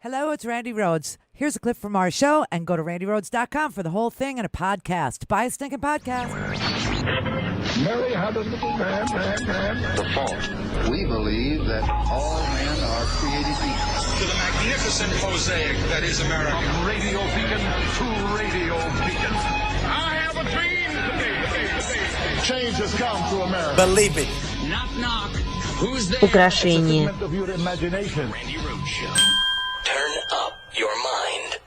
Hello, it's Randi Rhodes. Here's a clip from our show, and go to randyrhodes.com for the whole thing and a podcast. Buy a stinking podcast. Mary had a little man. The fault. We believe that all men are created equal. To the magnificent mosaic that is America. From radio beacon to radio beacon. I have a dream. Change has come to America. Believe it. Knock, knock. Who's there? Украшение. Of your imagination. Randi Rhodes Show. Turn up your mind.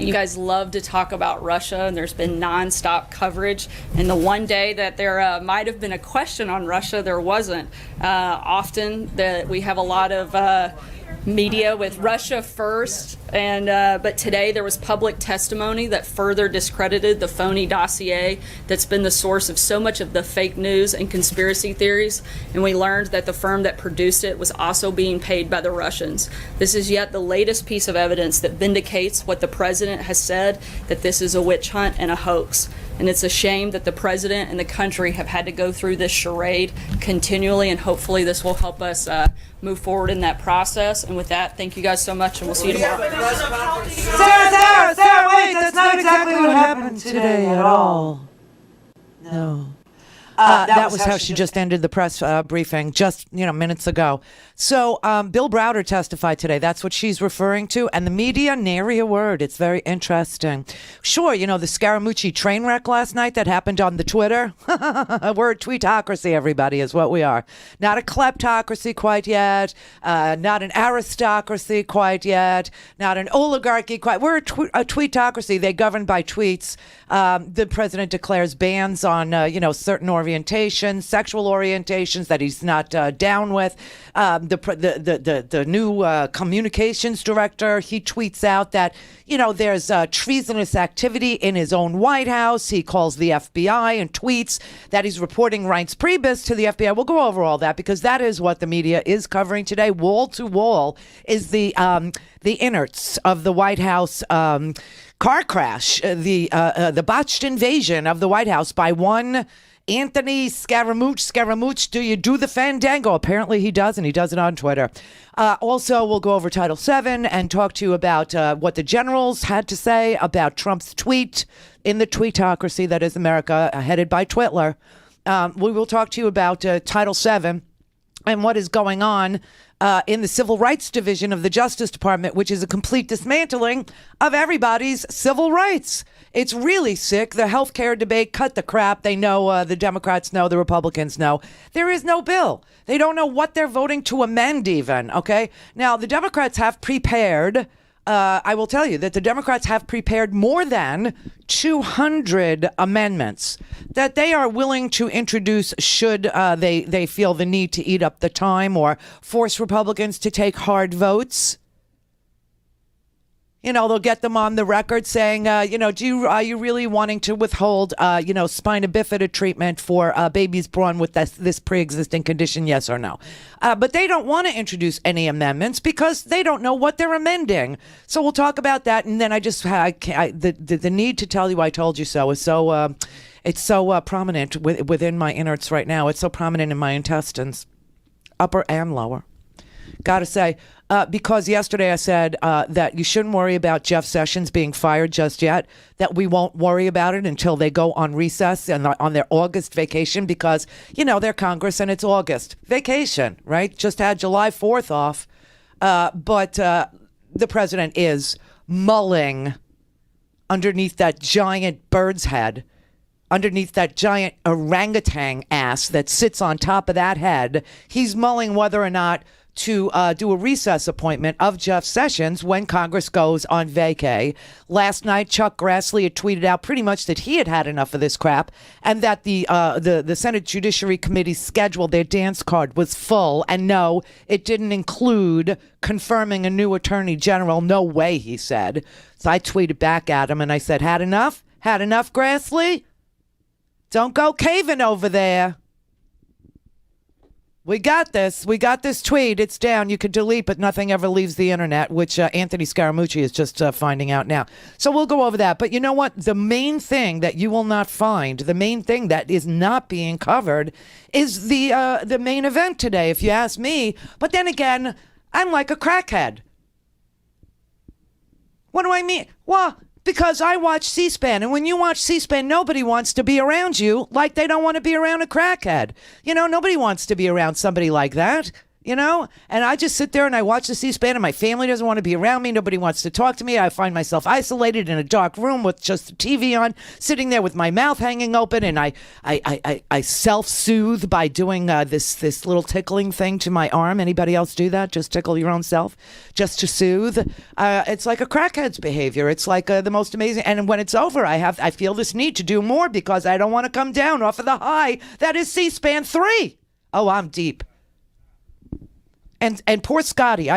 You guys love to talk about Russia, and there's been nonstop coverage. And the one day that there might have been a question on Russia, there wasn't. Often that we have a lot of media with Russia first, and but today there was public testimony that further discredited the phony dossier that's been the source of so much of the fake news and conspiracy theories, and we learned that the firm that produced it was also being paid by the Russians. This is yet the latest piece of evidence that vindicates what the president has said, that this is a witch hunt and a hoax. And it's a shame that the president and the country have had to go through this charade continually, and hopefully this will help us move forward in that process. And with that, thank you guys so much, and we'll see you tomorrow. Sarah, wait, that's not exactly what happened today at all. No. That was how she just ended the press briefing just, minutes ago. So Bill Browder testified today. That's what she's referring to. And the media, nary a word. It's very interesting. Sure, the Scaramucci train wreck last night that happened on the Twitter. We're a tweetocracy, everybody, is what we are. Not a kleptocracy quite yet. Not an aristocracy quite yet. Not an oligarchy quite. We're a tweetocracy. They govern by tweets. The president declares bans on, certain orientations, sexual orientations that he's not down with. The new communications director, he tweets out that, there's treasonous activity in his own White House. He calls the FBI and tweets that he's reporting Reince Priebus to the FBI. We'll go over all that because that is what the media is covering today. Wall to wall is the innards of the White House car crash, the botched invasion of the White House by one Anthony Scaramucci, do you do the fandango? Apparently he does, and he does it on Twitter. Also, we'll go over Title VII and talk to you about what the generals had to say about Trump's tweet in the tweetocracy that is America, headed by Twitler. We will talk to you about Title VII and what is going on in the Civil Rights Division of the Justice Department, which is a complete dismantling of everybody's civil rights. It's really sick. The healthcare debate, cut the crap. They know, the Democrats know, the Republicans know. There is no bill. They don't know what they're voting to amend even, okay? Now, the Democrats have prepared, I will tell you that the Democrats have prepared more than 200 amendments that they are willing to introduce should they feel the need to eat up the time or force Republicans to take hard votes. They'll get them on the record saying, are you really wanting to withhold, spina bifida treatment for babies born with this pre-existing condition, yes or no? But they don't want to introduce any amendments because they don't know what they're amending. So we'll talk about that. And then the need to tell you I told you so is so, it's so prominent within my innards right now. It's so prominent in my intestines, upper and lower. Gotta say, because yesterday I said that you shouldn't worry about Jeff Sessions being fired just yet, that we won't worry about it until they go on recess and on their August vacation because, they're Congress and it's August. Vacation, right? Just had July 4th off. But the president is mulling underneath that giant bird's head, underneath that giant orangutan ass that sits on top of that head. He's mulling whether or not to do a recess appointment of Jeff Sessions when Congress goes on vacay. Last night, Chuck Grassley had tweeted out pretty much that he had had enough of this crap and that the Senate Judiciary Committee's schedule, their dance card, was full. And no, it didn't include confirming a new attorney general. No way, he said. So I tweeted back at him and I said, had enough? Had enough, Grassley? Don't go caving over there. We got this. We got this tweet. It's down. You could delete, but nothing ever leaves the internet, which Anthony Scaramucci is just finding out now. So we'll go over that. But you know what? The main thing that you will not find, the main thing that is not being covered is the main event today, if you ask me. But then again, I'm like a crackhead. What do I mean? Well, because I watch C-SPAN, and when you watch C-SPAN, nobody wants to be around you like they don't want to be around a crackhead. You know, nobody wants to be around somebody like that. You know, and I just sit there and I watch the C-SPAN, and my family doesn't want to be around me. Nobody wants to talk to me. I find myself isolated in a dark room with just the TV on, sitting there with my mouth hanging open, and I self-soothe by doing this little tickling thing to my arm. Anybody else do that? Just tickle your own self, just to soothe. It's like a crackhead's behavior. It's like the most amazing. And when it's over, I feel this need to do more because I don't want to come down off of the high that is C-SPAN 3. Oh, I'm deep. And poor Scotty,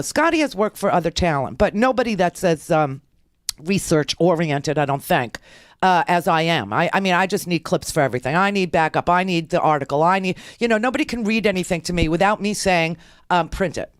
Scotty has worked for other talent, but nobody that's as research oriented, I don't think, as I am. I mean, I just need clips for everything. I need backup. I need the article. Nobody can read anything to me without me saying, print it.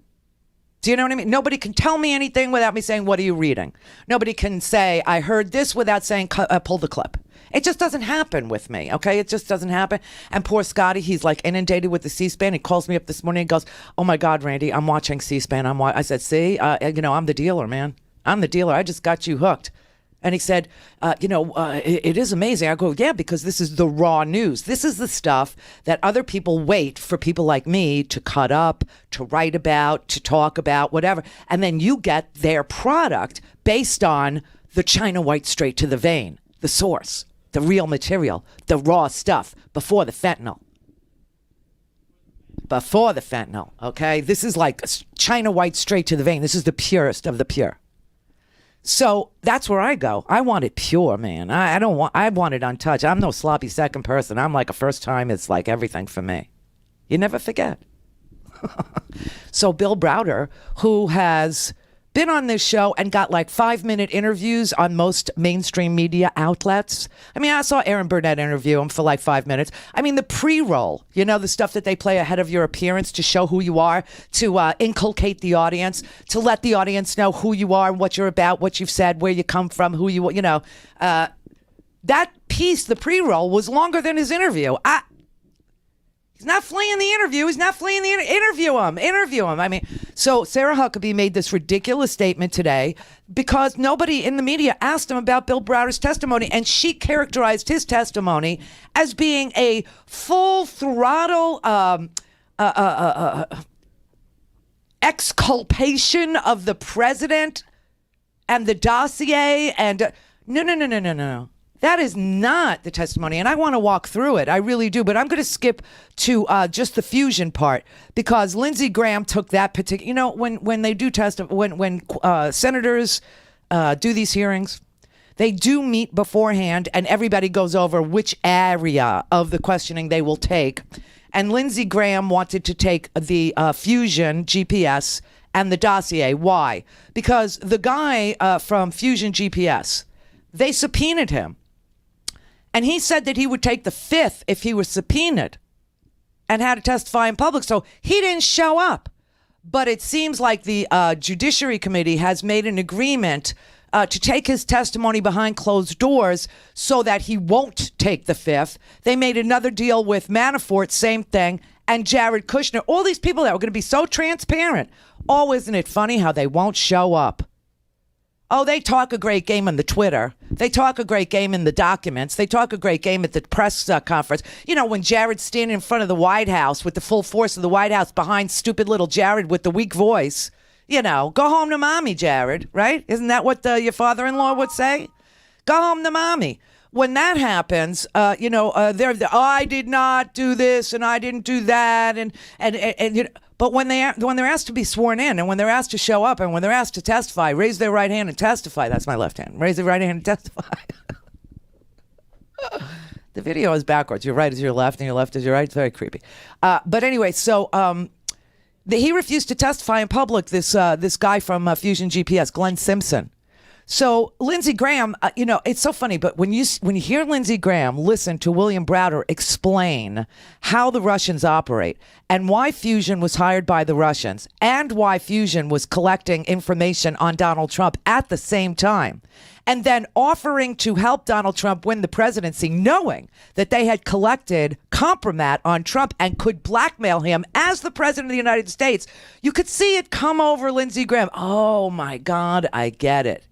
Do you know what I mean? Nobody can tell me anything without me saying, what are you reading? Nobody can say, I heard this without saying, pull the clip. It just doesn't happen with me, okay? It just doesn't happen. And poor Scotty, he's like inundated with the C-SPAN. He calls me up this morning and goes, oh my God, Randy, I'm watching C-SPAN. I said, see, I'm the dealer, man. I'm the dealer. I just got you hooked. And he said, it is amazing. I go, yeah, because this is the raw news. This is the stuff that other people wait for people like me to cut up, to write about, to talk about, whatever. And then you get their product based on the China white straight to the vein, the source, the real material, the raw stuff before the fentanyl. Before the fentanyl, okay? This is like China white straight to the vein. This is the purest of the pure. So that's where I go. I want it pure, man. I want it untouched. I'm no sloppy second person. I'm like a first time. It's like everything for me. You never forget. So Bill Browder, who has been on this show and got like 5-minute interviews on most mainstream media outlets. I mean, I saw Aaron Burnett interview him for like 5 minutes. I mean, the pre-roll, the stuff that they play ahead of your appearance to show who you are, to inculcate the audience, to let the audience know who you are, what you're about, what you've said, where you come from, who you, that piece, the pre-roll, was longer than his interview. He's not fleeing the interview. He's not fleeing the interview him. I mean, so Sarah Huckabee made this ridiculous statement today because nobody in the media asked him about Bill Browder's testimony, and she characterized his testimony as being a full throttle exculpation of the president and the dossier. And no. That is not the testimony, and I want to walk through it. I really do, but I'm going to skip to just the fusion part because Lindsey Graham took that particular. When they do when senators do these hearings, they do meet beforehand, and everybody goes over which area of the questioning they will take. And Lindsey Graham wanted to take the fusion GPS and the dossier. Why? Because the guy from Fusion GPS, they subpoenaed him. And he said that he would take the fifth if he was subpoenaed and had to testify in public. So he didn't show up. But it seems like the Judiciary Committee has made an agreement to take his testimony behind closed doors so that he won't take the fifth. They made another deal with Manafort, same thing, and Jared Kushner. All these people that were going to be so transparent. Oh, isn't it funny how they won't show up? Oh, they talk a great game on the Twitter. They talk a great game in the documents. They talk a great game at the press conference. When Jared's standing in front of the White House with the full force of the White House behind stupid little Jared with the weak voice. Go home to mommy, Jared, right? Isn't that what your father-in-law would say? Go home to mommy. When that happens, they're I did not do this and I didn't do that, and but when they're asked to be sworn in and when they're asked to show up and when they're asked to testify, raise their right hand and testify. That's my left hand. Raise their right hand and testify. The video is backwards. Your right is your left and your left is your right. It's very creepy. But anyway, so he refused to testify in public. This guy from Fusion GPS, Glenn Simpson. So Lindsey Graham, it's so funny, but when you hear Lindsey Graham listen to William Browder explain how the Russians operate and why Fusion was hired by the Russians and why Fusion was collecting information on Donald Trump at the same time, and then offering to help Donald Trump win the presidency, knowing that they had collected compromat on Trump and could blackmail him as the president of the United States, you could see it come over Lindsey Graham. Oh my God, I get it.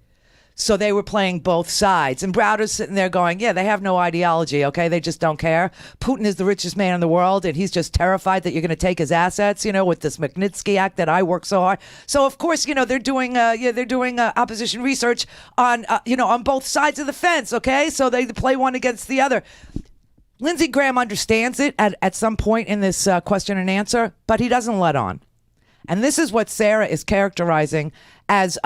So they were playing both sides. And Browder's sitting there going, yeah, they have no ideology, okay? They just don't care. Putin is the richest man in the world, and he's just terrified that you're going to take his assets, with this Magnitsky Act that I work so hard. So, of course, they're doing opposition research on, on both sides of the fence, okay? So they play one against the other. Lindsey Graham understands it at some point in this question and answer, but he doesn't let on. And this is what Sarah is characterizing as,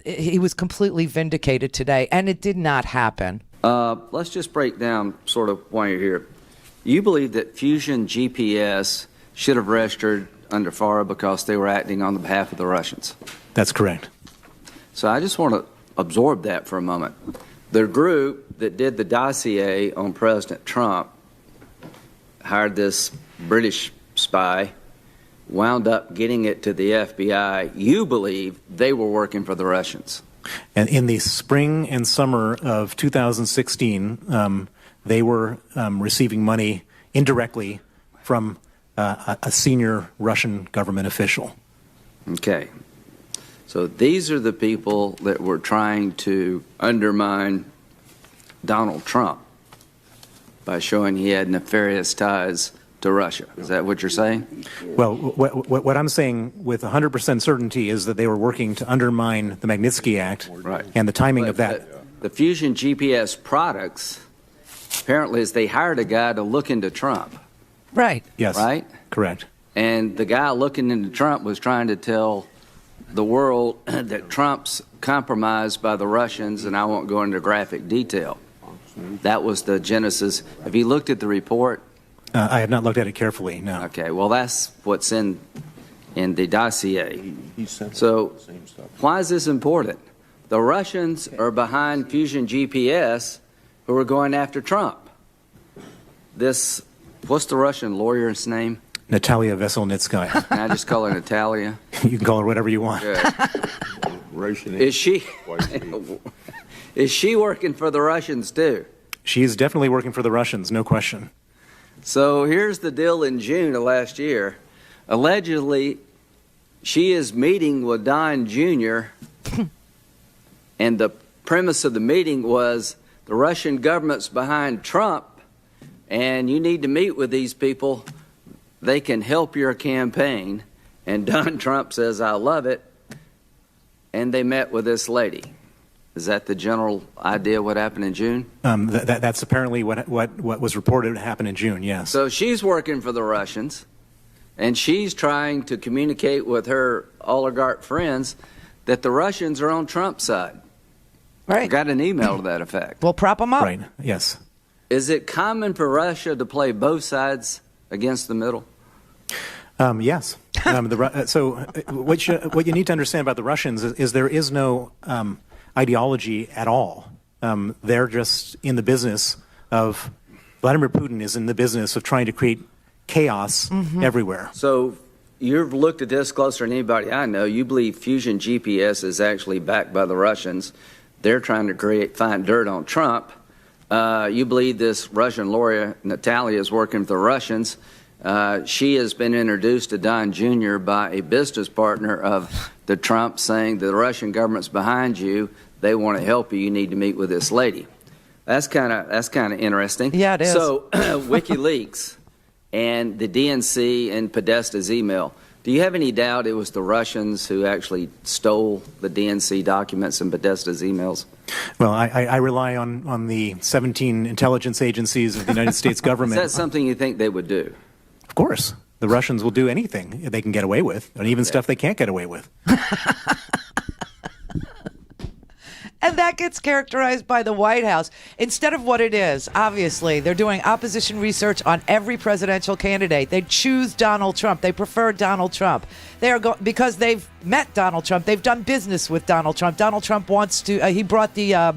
he was completely vindicated today, and it did not happen. Let's just break down sort of why you're here. You believe that Fusion GPS should have registered under FARA because they were acting on the behalf of the Russians. That's correct. So I just want to absorb that for a moment. The group that did the dossier on President Trump hired this British spy, wound up getting it to the FBI. You believe they were working for the Russians. And in the spring and summer of 2016, they were receiving money indirectly from a senior Russian government official. Okay. So these are the people that were trying to undermine Donald Trump by showing he had nefarious ties to Russia. Is that what you're saying? Well, what I'm saying with 100% certainty is that they were working to undermine the Magnitsky Act, Right. And the timing But of that. The Fusion GPS products, apparently, is they hired a guy to look into Trump, Right. Yes. right? Correct. And the guy looking into Trump was trying to tell the world that Trump's compromised by the Russians, and I won't go into graphic detail. That was the genesis. Have you looked at the report? I have not looked at it carefully, no. Okay, well, that's what's in the dossier. So why is this important? The Russians are behind Fusion GPS, who are going after Trump. What's the Russian lawyer's name? Natalia Veselnitskaya. Can I just call her Natalia? You can call her whatever you want. Good. Is she working for the Russians too? She is definitely working for the Russians, no question. So here's the deal in June of last year. Allegedly, she is meeting with Don Jr., and the premise of the meeting was the Russian government's behind Trump, and you need to meet with these people. They can help your campaign. And Don Trump says, I love it. And they met with this lady. Is that the general idea of what happened in June? That's apparently what was reported happened in June, yes. So she's working for the Russians, and she's trying to communicate with her oligarch friends that the Russians are on Trump's side. Right. I got an email to that effect. We'll prop them up. Right, yes. Is it common for Russia to play both sides against the middle? Yes. So what you need to understand about the Russians is there is no ideology at all. They're just in the business of, Vladimir Putin is in the business of trying to create chaos everywhere. So you've looked at this closer than anybody I know. You believe Fusion GPS is actually backed by the Russians. They're trying to find dirt on Trump. You believe this Russian lawyer, Natalia, is working for the Russians. She has been introduced to Don Jr. by a business partner of the Trump, saying the Russian government's behind you. They want to help you. You need to meet with this lady. That's kind of interesting. Yeah, it is. So WikiLeaks and the DNC and Podesta's email. Do you have any doubt it was the Russians who actually stole the DNC documents and Podesta's emails? Well, I rely on the 17 intelligence agencies of the United States government. Is that something you think they would do? Of course. The Russians will do anything they can get away with, and even stuff they can't get away with. And that gets characterized by the White House. Instead of what it is, obviously, they're doing opposition research on every presidential candidate. They choose Donald Trump. They prefer Donald Trump. They are because they've met Donald Trump. They've done business with Donald Trump. Donald Trump wants to, he brought the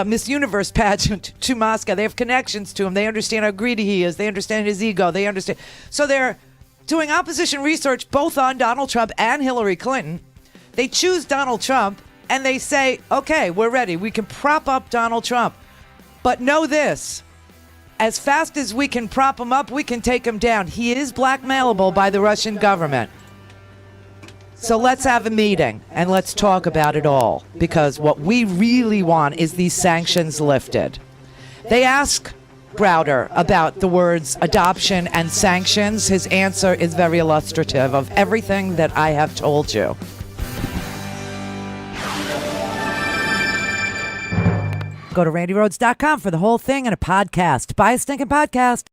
Miss Universe pageant to Moscow. They have connections to him. They understand how greedy he is. They understand his ego. They understand. So they're doing opposition research both on Donald Trump and Hillary Clinton. They choose Donald Trump. And they say, okay, we're ready. We can prop up Donald Trump. But know this. As fast as we can prop him up, we can take him down. He is blackmailable by the Russian government. So let's have a meeting and let's talk about it all, because what we really want is these sanctions lifted. They ask Browder about the words adoption and sanctions. His answer is very illustrative of everything that I have told you. Go to randyrhodes.com for the whole thing and a podcast. Buy a stinking podcast.